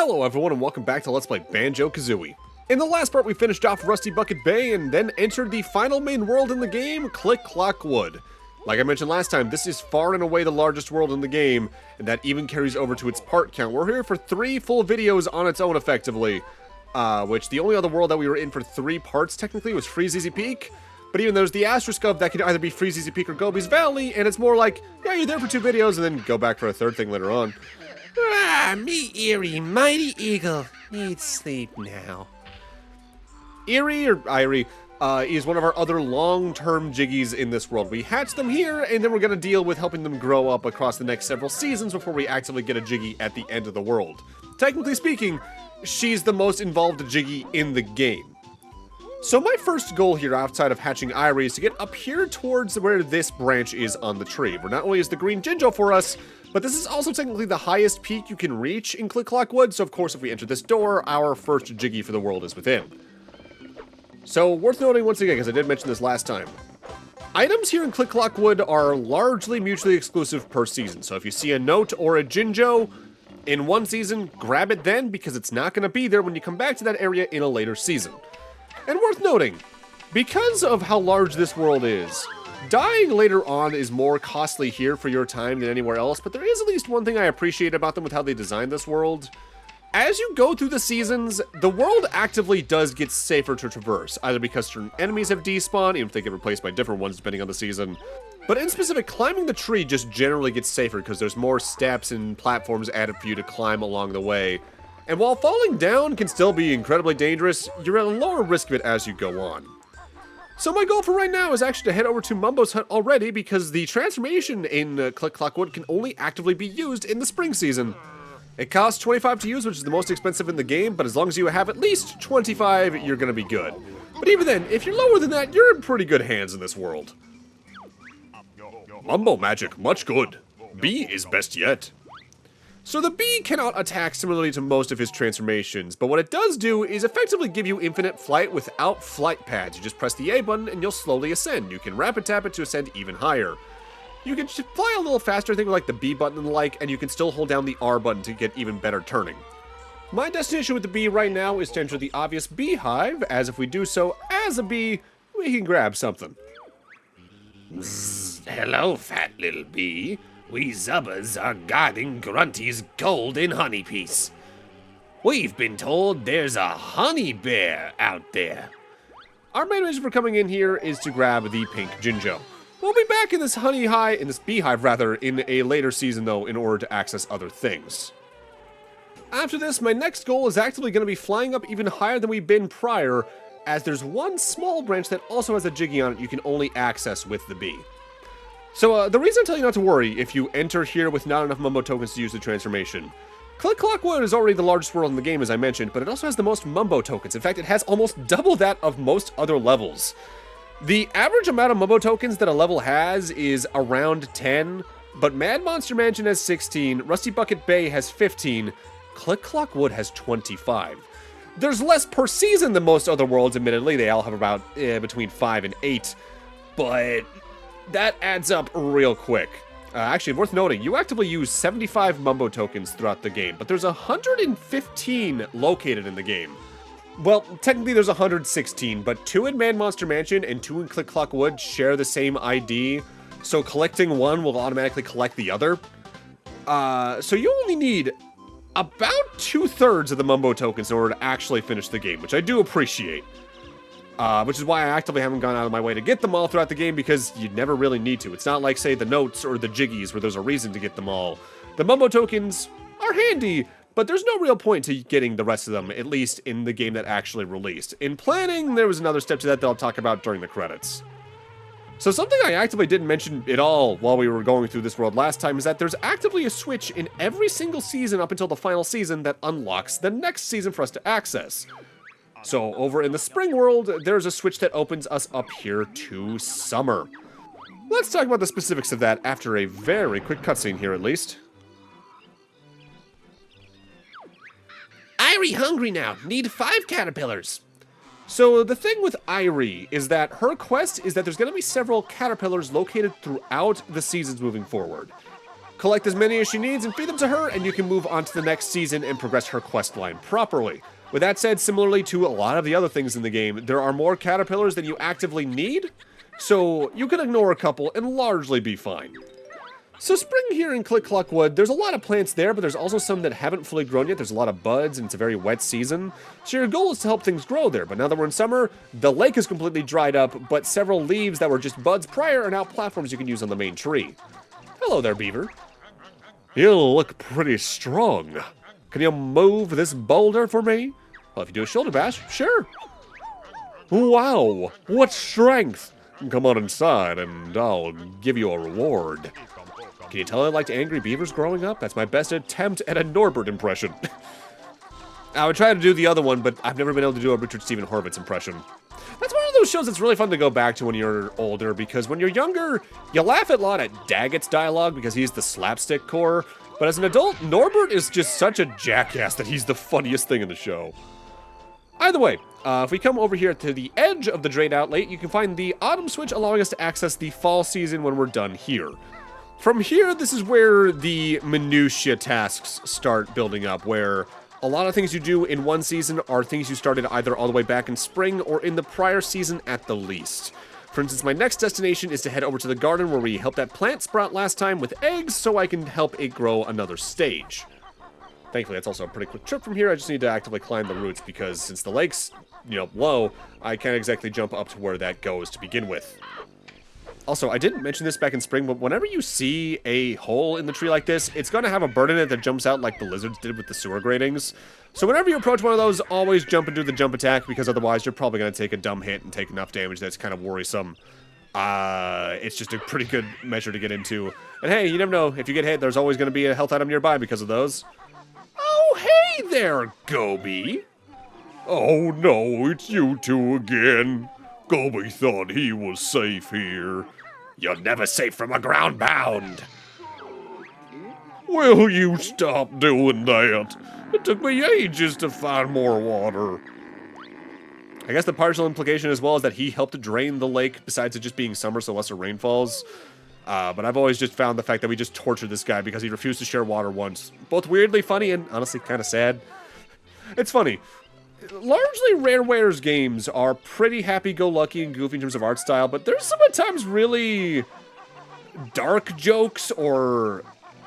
Hello everyone and welcome back to Let's Play Banjo-Kazooie. In the last part we finished off Rusty Bucket Bay and then entered the final main world in the game, Click Clock Wood. Like I mentioned last time, this is far and away the largest world in the game, and that even carries over to its part count. We're here for 3 full videos on its own effectively, which the only other world that we were in for 3 parts technically was Freeze Easy Peak. But even there's the asterisk of that could either be Freeze Easy Peak or Gobi's Valley, and it's more like, yeah, you're there for 2 videos and then go back for a 3rd thing later on. Ah, me eerie, mighty eagle needs sleep now. Eerie, or Irie, is one of our other long-term Jiggies in this world. We hatch them here, and then we're going to deal with helping them grow up across the next several seasons before we actively get a Jiggy at the end of the world. Technically speaking, she's the most involved Jiggy in the game. So my first goal here outside of hatching Irie is to get up here towards where this branch is on the tree, where not only is the green Jinjo for us, but this is also technically the highest peak you can reach in Click Clock Wood, so of course if we enter this door, our first Jiggy for the world is within. So, worth noting once again, because I did mention this last time, items here in Click Clock Wood are largely mutually exclusive per season, so if you see a note or a Jinjo in one season, grab it then, because it's not going to be there when you come back to that area in a later season. And worth noting, because of how large this world is, dying later on is more costly here for your time than anywhere else, but there is at least one thing I appreciate about them with how they designed this world. As you go through the seasons, the world actively does get safer to traverse, either because certain enemies have despawned, even if they get replaced by different ones depending on the season. But in specific, climbing the tree just generally gets safer because there's more steps and platforms added for you to climb along the way. And while falling down can still be incredibly dangerous, you're at a lower risk of it as you go on. So my goal for right now is actually to head over to Mumbo's hut already, because the transformation in Click Clock Wood can only actively be used in the spring season. It costs 25 to use, which is the most expensive in the game, but as long as you have at least 25, you're gonna be good. But even then, if you're lower than that, you're in pretty good hands in this world. Mumbo magic, much good. B is best yet. So the bee cannot attack similarly to most of his transformations, but what it does do is effectively give you infinite flight without flight pads. You just press the A button and you'll slowly ascend. You can rapid tap it to ascend even higher. You can fly a little faster, I think, with like the B button and the like, and you can still hold down the R button to get even better turning. My destination with the bee right now is to enter the obvious beehive, as if we do so as a bee, we can grab something. Hello, fat little bee. We Zubbas are guarding Grunty's golden honey piece. We've been told there's a honey bear out there. Our main reason for coming in here is to grab the pink Jinjo. We'll be back in this beehive rather, in a later season though, in order to access other things. After this, my next goal is actively going to be flying up even higher than we've been prior, as there's one small branch that also has a Jiggy on it you can only access with the bee. So, the reason I tell you not to worry if you enter here with not enough Mumbo tokens to use the transformation. Click Clock Wood is already the largest world in the game, as I mentioned, but it also has the most Mumbo tokens. In fact, it has almost double that of most other levels. The average amount of Mumbo tokens that a level has is around 10, but Mad Monster Mansion has 16, Rusty Bucket Bay has 15, Click Clock Wood has 25. There's less per season than most other worlds, admittedly. They all have about between 5 and 8, but that adds up real quick. Actually, worth noting, you actively use 75 Mumbo tokens throughout the game, but there's 115 located in the game. Well, technically there's 116, but 2 in Mad Monster Mansion and 2 in Click Clock Wood share the same ID, so collecting one will automatically collect the other. So you only need about 2/3 of the Mumbo tokens in order to actually finish the game, which I do appreciate. Which is why I actively haven't gone out of my way to get them all throughout the game, because you never really need to. It's not like, say, the notes or the Jiggies where there's a reason to get them all. The Mumbo tokens are handy, but there's no real point to getting the rest of them, at least in the game that actually released. In planning, there was another step to that I'll talk about during the credits. So something I actively didn't mention at all while we were going through this world last time is that there's actively a switch in every single season up until the final season that unlocks the next season for us to access. So over in the spring world, there's a switch that opens us up here to summer. Let's talk about the specifics of that after a very quick cutscene here at least. Irie hungry now. Need 5 caterpillars. So the thing with Irie is that her quest is that there's going to be several caterpillars located throughout the seasons moving forward. Collect as many as she needs and feed them to her, and you can move on to the next season and progress her quest line properly. With that said, similarly to a lot of the other things in the game, there are more caterpillars than you actively need, so you can ignore a couple and largely be fine. So spring here in Click Cluckwood, there's a lot of plants there, but there's also some that haven't fully grown yet. There's a lot of buds, and it's a very wet season. So your goal is to help things grow there, but now that we're in summer, the lake is completely dried up, but several leaves that were just buds prior are now platforms you can use on the main tree. Hello there, beaver. You look pretty strong. Can you move this boulder for me? Well, if you do a shoulder bash, sure. Wow, what strength! Come on inside, and I'll give you a reward. Can you tell I liked angry beavers growing up? That's my best attempt at a Norbert impression. I would try to do the other one, but I've never been able to do a Richard Steven Horvitz impression. That's one of those shows that's really fun to go back to when you're older, because when you're younger, you laugh a lot at Daggett's dialogue because he's the slapstick core, but as an adult, Norbert is just such a jackass that he's the funniest thing in the show. Either way, if we come over here to the edge of the Drain Outlet, you can find the Autumn Switch allowing us to access the fall season when we're done here. From here, this is where the minutia tasks start building up, where a lot of things you do in one season are things you started either all the way back in spring or in the prior season at the least. For instance, my next destination is to head over to the garden where we helped that plant sprout last time with eggs so I can help it grow another stage. Thankfully, that's also a pretty quick trip from here. I just need to actively climb the roots because since the lake's, low, I can't exactly jump up to where that goes to begin with. Also, I didn't mention this back in spring, but whenever you see a hole in the tree like this, it's going to have a bird in it that jumps out like the lizards did with the sewer gratings. So whenever you approach one of those, always jump and do the jump attack, because otherwise you're probably going to take a dumb hit and take enough damage that's kind of worrisome. It's just a pretty good measure to get into. And hey, you never know, if you get hit, there's always going to be a health item nearby because of those. Oh, hey there, Goby! Oh no, it's you two again. Goby thought he was safe here. You're never safe from a ground bound. Will you stop doing that? It took me ages to find more water. I guess the partial implication as well is that he helped to drain the lake, besides it just being summer so lesser rainfalls. But I've always just found the fact that we just tortured this guy because he refused to share water once. Both weirdly funny and honestly kind of sad. It's funny. Largely Rareware's games are pretty happy-go-lucky and goofy in terms of art style, but there's some at times really dark jokes or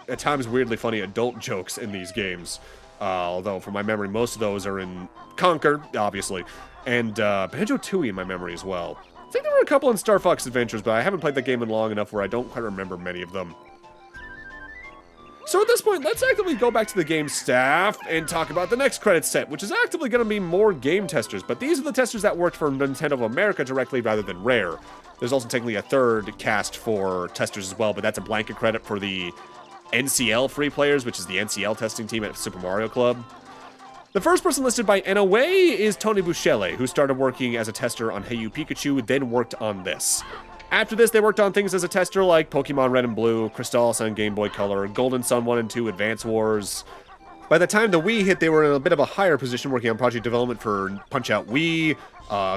at times weirdly funny adult jokes in these games. Although, from my memory, most of those are in Conquer, obviously, and Banjo-Tooie in my memory as well. I think there were a couple in Star Fox Adventures, but I haven't played that game in long enough where I don't quite remember many of them. So at this point, let's actively go back to the game staff and talk about the next credit set, which is actively going to be more game testers, but these are the testers that worked for Nintendo of America directly rather than Rare. There's also technically a third cast for testers as well, but that's a blanket credit for the NCL free players, which is the NCL testing team at Super Mario Club. The first person listed by NOA is Tony Buchele, who started working as a tester on Hey You Pikachu, then worked on this. After this, they worked on things as a tester like Pokemon Red and Blue, Crystal Sun Game Boy Color, Golden Sun 1 and 2, Advance Wars. By the time the Wii hit, they were in a bit of a higher position working on project development for Punch-Out Wii,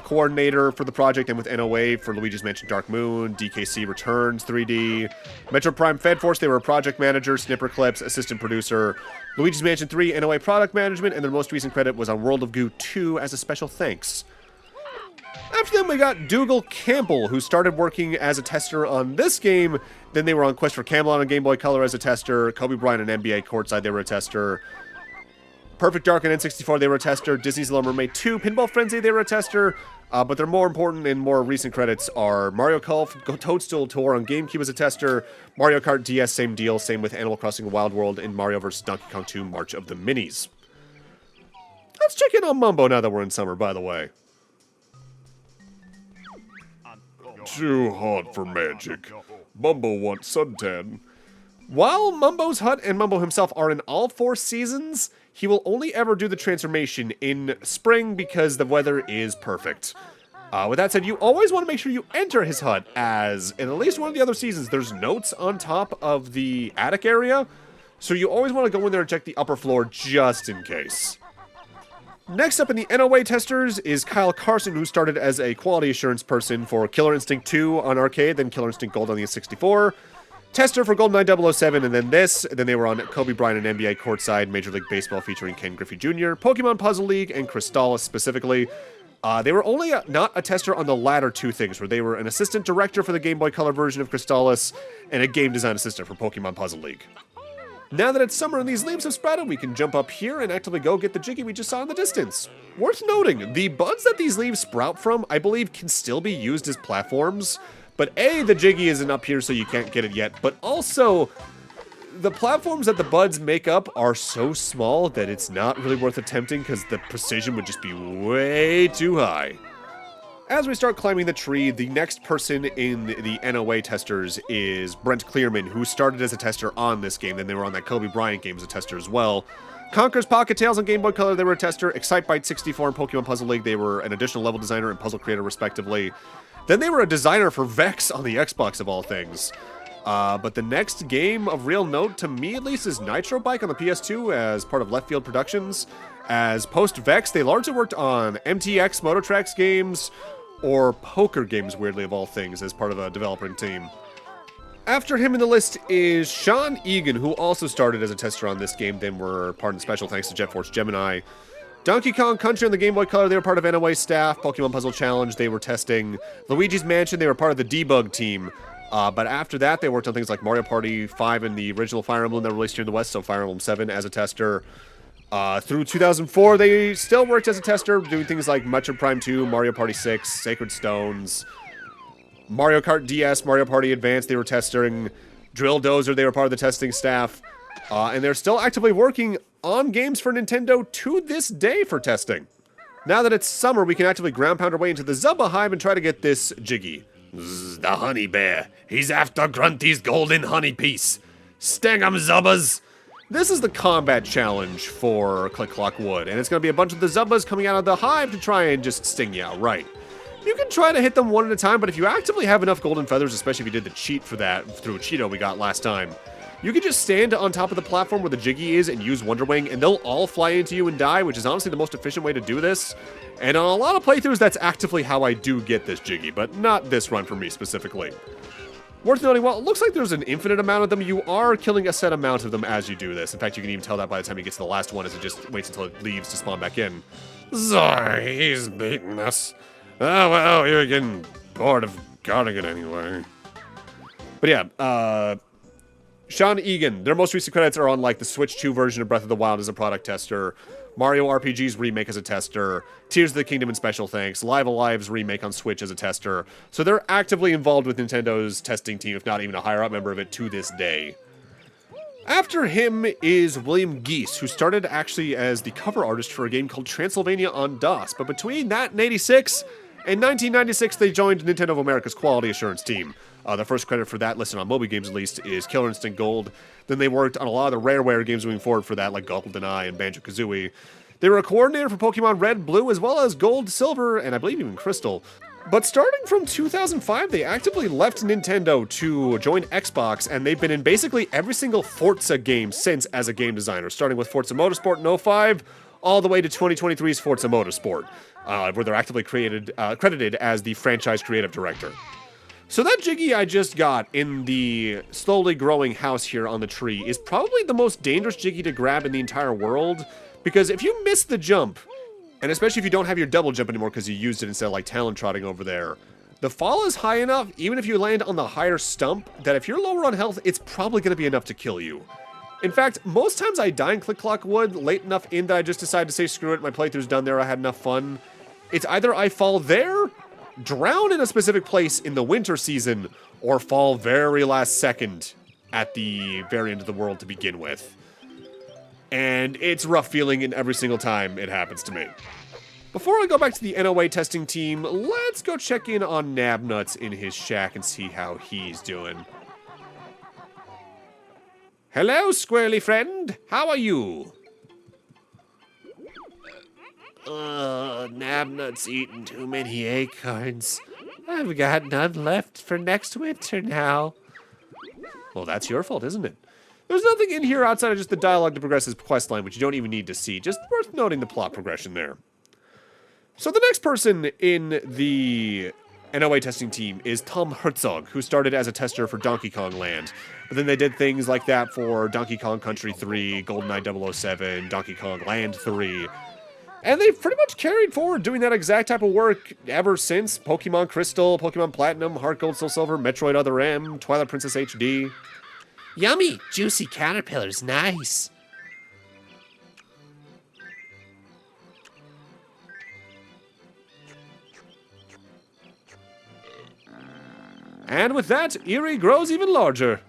coordinator for the project, and with NOA for Luigi's Mansion Dark Moon, DKC Returns 3D. Metro Prime Fed Force, they were a project manager, Snipper Clips, assistant producer. Luigi's Mansion 3, NOA product management, and their most recent credit was on World of Goo 2 as a special thanks. After them, we got Dougal Campbell, who started working as a tester on this game. Then they were on Quest for Camelot on Game Boy Color as a tester. Kobe Bryant and NBA Courtside, they were a tester. Perfect Dark on N64, they were a tester. Disney's Little Mermaid 2, Pinball Frenzy, they were a tester. But their more important and more recent credits are Mario Golf Toadstool Tour on GameCube as a tester. Mario Kart DS, same deal. Same with Animal Crossing Wild World and Mario vs. Donkey Kong 2 March of the Minis. Let's check in on Mumbo now that we're in summer, by the way. Too hot for magic. Mumbo wants suntan. While Mumbo's hut and Mumbo himself are in all 4 seasons, he will only ever do the transformation in spring because the weather is perfect. With that said, you always want to make sure you enter his hut, as in at least one of the other seasons, there's notes on top of the attic area, so you always want to go in there and check the upper floor just in case. Next up in the NOA testers is Kyle Carson, who started as a quality assurance person for Killer Instinct 2 on arcade, then Killer Instinct Gold on the N64. tester for GoldenEye 007, and then this. Then they were on Kobe Bryant and NBA Courtside, Major League Baseball featuring Ken Griffey Jr., Pokemon Puzzle League, and Crystalis specifically. They were only not a tester on the latter two things, where they were an assistant director for the Game Boy Color version of Crystalis, and a game design assistant for Pokemon Puzzle League. Now that it's summer and these leaves have sprouted, we can jump up here and actively go get the Jiggy we just saw in the distance. Worth noting, the buds that these leaves sprout from, I believe, can still be used as platforms. But A, the Jiggy isn't up here, so you can't get it yet. But also, the platforms that the buds make up are so small that it's not really worth attempting because the precision would just be way too high. As we start climbing the tree, the next person in the NOA testers is Brent Clearman, who started as a tester on this game. Then they were on that Kobe Bryant game as a tester as well. Conker's Pocket Tales on Game Boy Color, they were a tester. Excitebike 64 and Pokemon Puzzle League, they were an additional level designer and puzzle creator, respectively. Then they were a designer for Vex on the Xbox, of all things. But the next game of real note, to me at least, is Nitro Bike on the PS2 as part of Left Field Productions. As post-Vex, they largely worked on MTX Mototracks games, or poker games, weirdly, of all things, as part of a developing team. After him in the list is Sean Egan, who also started as a tester on this game, then were part of the special thanks to Jet Force Gemini. Donkey Kong Country on the Game Boy Color, they were part of NOA staff. Pokemon Puzzle Challenge, they were testing. Luigi's Mansion, they were part of the debug team. But after that, they worked on things like Mario Party 5 and the original Fire Emblem that were released here in the West, so Fire Emblem 7 as a tester. Through 2004, they still worked as a tester, doing things like Metroid Prime 2, Mario Party 6, Sacred Stones, Mario Kart DS, Mario Party Advance, they were testing, Drill Dozer, they were part of the testing staff, and they're still actively working on games for Nintendo to this day for testing. Now that it's summer, we can actively ground pound our way into the Zubba Hive and try to get this Jiggy. The honey bear. He's after Grunty's golden honey piece. Sting 'em, Zubbas. This is the combat challenge for Click Clock Wood, and it's going to be a bunch of the Zubbas coming out of the hive to try and just sting you outright. You can try to hit them one at a time, but if you actively have enough golden feathers, especially if you did the cheat for that through a Cheeto we got last time, you can just stand on top of the platform where the Jiggy is and use Wonder Wing, and they'll all fly into you and die, which is honestly the most efficient way to do this. And on a lot of playthroughs, that's actively how I do get this Jiggy, but not this run for me specifically. Worth noting, well, it looks like there's an infinite amount of them. You are killing a set amount of them as you do this. In fact, you can even tell that by the time you get to the last one as it just waits until it leaves to spawn back in. Sorry, he's beating us. Oh, well, you're getting bored of guarding it anyway. But yeah, Sean Egan, their most recent credits are on like the Switch 2 version of Breath of the Wild as a product tester, Mario RPG's remake as a tester, Tears of the Kingdom and Special Thanks, Live Alive's remake on Switch as a tester. So they're actively involved with Nintendo's testing team, if not even a higher up member of it to this day. After him is William Geese, who started actually as the cover artist for a game called Transylvania on DOS. But between that and 86 and 1996, they joined Nintendo of America's Quality Assurance team. The first credit for that, listed on Moby Games at least, is Killer Instinct Gold. Then they worked on a lot of the Rareware games moving forward for that, like GoldenEye and Banjo-Kazooie. They were a coordinator for Pokemon Red, Blue, as well as Gold, Silver, and I believe even Crystal. But starting from 2005, they actively left Nintendo to join Xbox, and they've been in basically every single Forza game since as a game designer, starting with Forza Motorsport in 05, all the way to 2023's Forza Motorsport, where they're actively credited as the franchise creative director. So that Jiggy I just got in the slowly growing house here on the tree is probably the most dangerous Jiggy to grab in the entire world, because if you miss the jump, and especially if you don't have your double jump anymore because you used it instead of like talon trotting over there, the fall is high enough, even if you land on the higher stump, that if you're lower on health, it's probably going to be enough to kill you. In fact, most times I die in Click Clock Wood late enough in that I just decide to say screw it, my playthrough's done there, I had enough fun. It's either I fall there, drown in a specific place in the winter season, or fall very last second at the very end of the world to begin with. And it's rough feeling in every single time it happens to me. Before I go back to the NOA testing team, let's go check in on Nabnuts in his shack and see how he's doing. Hello, squirrely friend. How are you? Nabnut's eaten too many acorns. I've got none left for next winter now. Well, that's your fault, isn't it? There's nothing in here outside of just the dialogue to progress his questline, which you don't even need to see. Just worth noting the plot progression there. So the next person in the NOA testing team is Tom Herzog, who started as a tester for Donkey Kong Land. But then they did things like that for Donkey Kong Country 3, GoldenEye 007, Donkey Kong Land 3. And they've pretty much carried forward doing that exact type of work ever since Pokemon Crystal, Pokemon Platinum, Heart Gold, Soul Silver, Metroid Other M, Twilight Princess HD. Yummy, juicy caterpillars, nice. And with that, Eerie grows even larger.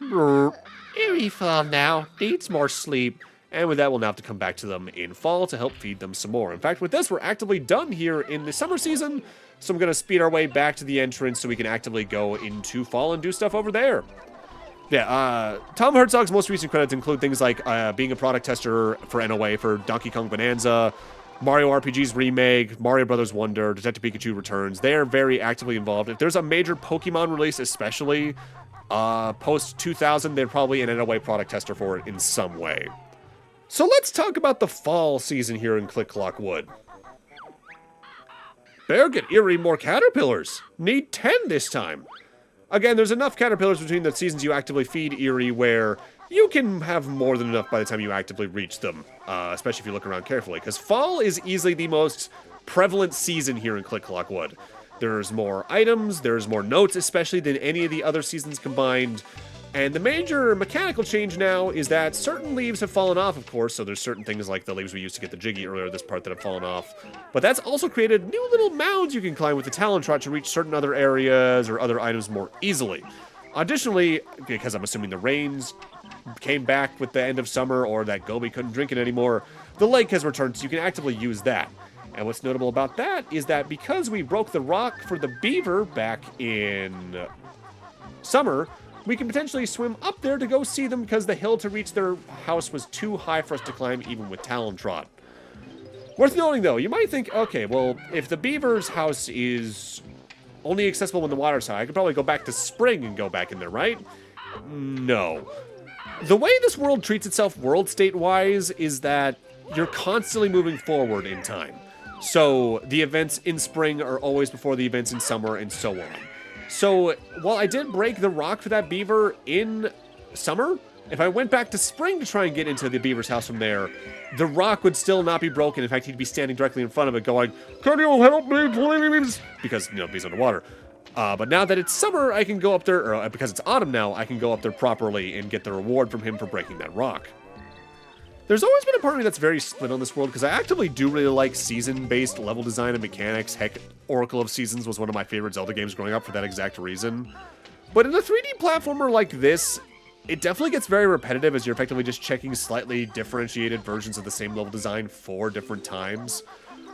Eerie fall now, needs more sleep. And with that, we'll now have to come back to them in fall to help feed them some more. In fact, with this, we're actively done here in the summer season, so I'm going to speed our way back to the entrance so we can actively go into fall and do stuff over there. Yeah, Tom Herzog's most recent credits include things like being a product tester for NOA for Donkey Kong Bonanza, Mario RPG's remake, Mario Brothers Wonder, Detective Pikachu Returns. They are very actively involved. If there's a major Pokemon release, especially post-2000, they're probably an NOA product tester for it in some way. So let's talk about the fall season here in Click Clock Wood. Bear, get Eerie more caterpillars. Need 10 this time. Again, there's enough caterpillars between the seasons you actively feed Eerie where you can have more than enough by the time you actively reach them, especially if you look around carefully, because fall is easily the most prevalent season here in Click Clock Wood. There's more items, there's more notes especially than any of the other seasons combined. And the major mechanical change now is that certain leaves have fallen off, of course, so there's certain things like the leaves we used to get the Jiggy earlier this part that have fallen off. But that's also created new little mounds you can climb with the Talon Trot to reach certain other areas or other items more easily. Additionally, because I'm assuming the rains came back with the end of summer or that Gobi couldn't drink it anymore, the lake has returned, so you can actively use that. And what's notable about that is that because we broke the rock for the beaver back in summer, we can potentially swim up there to go see them because the hill to reach their house was too high for us to climb even with Talon Trot. Worth noting though, you might think, okay, well, if the beaver's house is only accessible when the water's high, I could probably go back to spring and go back in there, right? No. The way this world treats itself world state-wise is that you're constantly moving forward in time. So the events in spring are always before the events in summer and so on. So, while I did break the rock for that beaver in summer, if I went back to spring to try and get into the beaver's house from there, the rock would still not be broken. In fact, he'd be standing directly in front of it going, "Can you help me, please?" Because, he's underwater. But now that it's summer, I can go up there, or because it's autumn now, I can go up there properly and get the reward from him for breaking that rock. There's always been a part of me that's very split on this world, because I actively do really like season-based level design and mechanics. Heck, Oracle of Seasons was one of my favorite Zelda games growing up for that exact reason. But in a 3D platformer like this, it definitely gets very repetitive as you're effectively just checking slightly differentiated versions of the same level design 4 different times.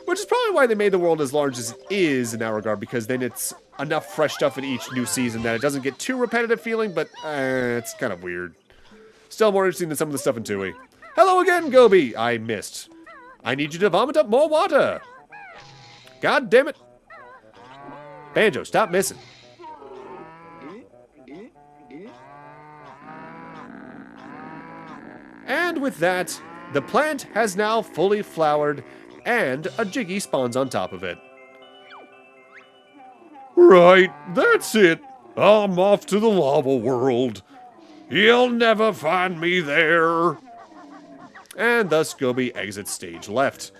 Which is probably why they made the world as large as it is in that regard, because then it's enough fresh stuff in each new season that it doesn't get too repetitive feeling, but it's kind of weird. Still more interesting than some of the stuff in Tui. Hello again, Gobi! I missed. I need you to vomit up more water! God damn it! Banjo, stop missing. And with that, the plant has now fully flowered, and a Jiggy spawns on top of it. Right, that's it. I'm off to the lava world. You'll never find me there. And thus Gobi exits stage left.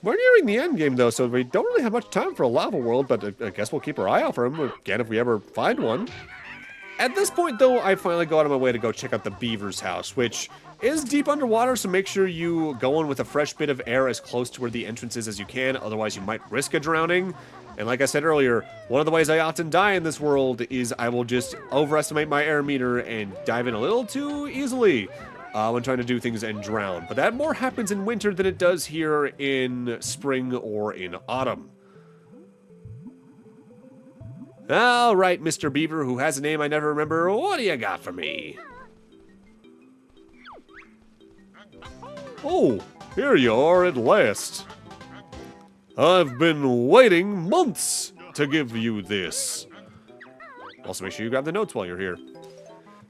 We're nearing the end game though, so we don't really have much time for a lava world, but I guess we'll keep our eye out for him again if we ever find one. At this point though, I finally go out of my way to go check out the beaver's house, which is deep underwater, so make sure you go in with a fresh bit of air as close to where the entrance is as you can, otherwise you might risk a drowning. And like I said earlier, one of the ways I often die in this world is I will just overestimate my air meter and dive in a little too easily when trying to do things and drown. But that more happens in winter than it does here in spring or in autumn. All right, Mr. Beaver, who has a name I never remember, what do you got for me? Oh, here you are at last. I've been waiting months to give you this. Also, make sure you grab the notes while you're here.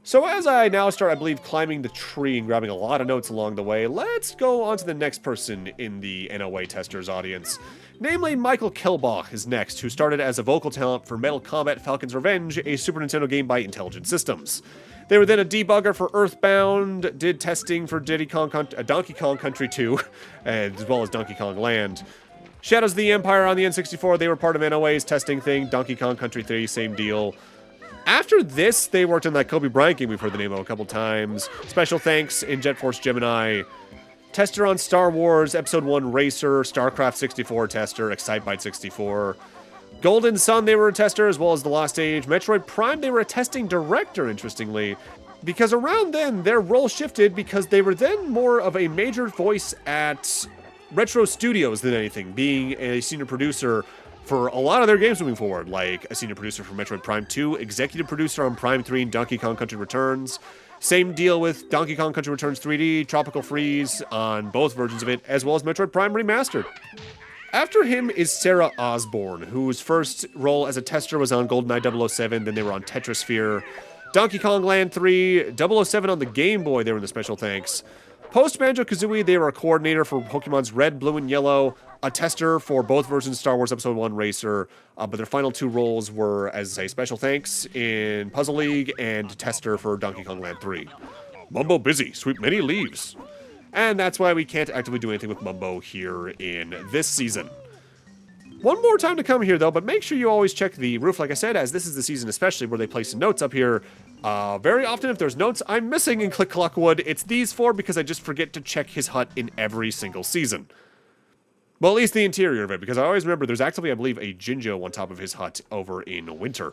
So as I now start, I believe, climbing the tree and grabbing a lot of notes along the way, let's go on to the next person in the NOA testers audience. Namely, Michael Kelbach is next, who started as a vocal talent for Metal Combat Falcon's Revenge, a Super Nintendo game by Intelligent Systems. They were then a debugger for Earthbound, did testing for Donkey Kong Country 2, as well as Donkey Kong Land. Shadows of the Empire on the N64, they were part of NOA's testing thing. Donkey Kong Country 3, same deal. After this, they worked on that Kobe Bryant game we've heard the name of a couple times. Special thanks in Jet Force Gemini. Tester on Star Wars, Episode 1 Racer, StarCraft 64 tester, Excitebike 64. Golden Sun, they were a tester, as well as The Lost Age. Metroid Prime, they were a testing director, interestingly. Because around then, their role shifted because they were then more of a major voice at Retro Studios than anything, being a senior producer for a lot of their games moving forward, like a senior producer for Metroid Prime 2, executive producer on Prime 3 and Donkey Kong Country Returns. Same deal with Donkey Kong Country Returns 3D, Tropical Freeze on both versions of it, as well as Metroid Prime Remastered. After him is Sarah Osborne, whose first role as a tester was on GoldenEye 007, then they were on Tetrasphere. Donkey Kong Land 3, 007 on the Game Boy, they were in the special thanks. Post Banjo-Kazooie, they were a coordinator for Pokemon's Red, Blue, and Yellow, a tester for both versions of Star Wars Episode 1 Racer, but their final two roles were as a special thanks in Puzzle League and tester for Donkey Kong Land 3. Mumbo busy, sweep many leaves. And that's why we can't actively do anything with Mumbo here in this season. One more time to come here, though, but make sure you always check the roof, like I said, as this is the season especially where they place some notes up here. Very often, if there's notes I'm missing in Click Clockwood, it's these four because I just forget to check his hut in every single season. Well, at least the interior of it, because I always remember there's actually, I believe, a Jinjo on top of his hut over in winter.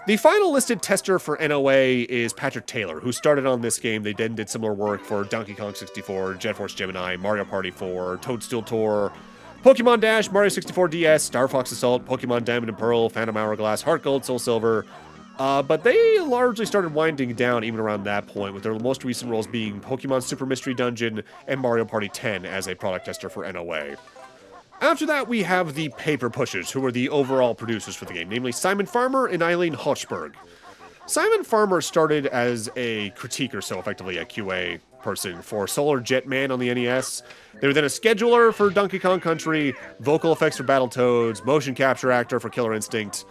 The final listed tester for NOA is Patrick Taylor, who started on this game. They then did similar work for Donkey Kong 64, Jet Force Gemini, Mario Party 4, Toadstool Tour, Pokemon Dash, Mario 64 DS, Star Fox Assault, Pokemon Diamond and Pearl, Phantom Hourglass, Heart Gold, Soul Silver. But they largely started winding down even around that point, with their most recent roles being Pokemon Super Mystery Dungeon and Mario Party 10 as a product tester for NOA. After that, we have the Paper Pushers, who were the overall producers for the game, namely Simon Farmer and Eileen Hochberg. Simon Farmer started as a critiquer, so effectively a QA person for Solar Jet Man on the NES. They were then a scheduler for Donkey Kong Country, vocal effects for Battletoads, motion capture actor for Killer Instinct.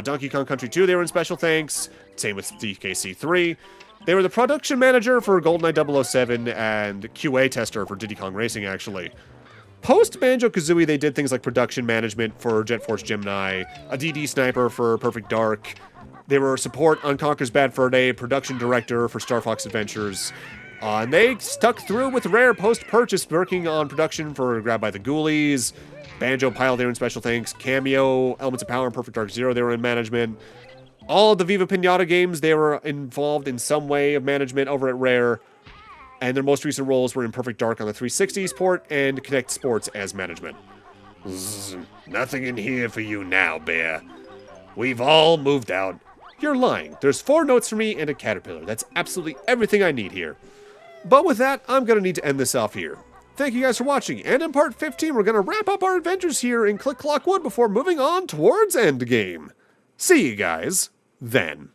Donkey Kong Country 2, they were in special thanks. Same with DKC 3. They were the production manager for GoldenEye 007 and QA tester for Diddy Kong Racing, actually. Post Banjo-Kazooie, they did things like production management for Jet Force Gemini, a DD sniper for Perfect Dark. They were support on Conker's Bad Fur Day, production director for Star Fox Adventures. And they stuck through with Rare post-purchase, working on production for Grabbed by the Ghoulies, Banjo Pile, they were in special thanks, Cameo, Elements of Power, and Perfect Dark Zero, they were in management. All of the Viva Pinata games, they were involved in some way of management over at Rare. And their most recent roles were in Perfect Dark on the 360s port and Connect Sports as management. Nothing in here for you now, Bear. We've all moved out. You're lying. There's 4 notes for me and a caterpillar. That's absolutely everything I need here. But with that, I'm going to need to end this off here. Thank you guys for watching, and in part 15, we're going to wrap up our adventures here in Click Clockwood before moving on towards Endgame. See you guys then.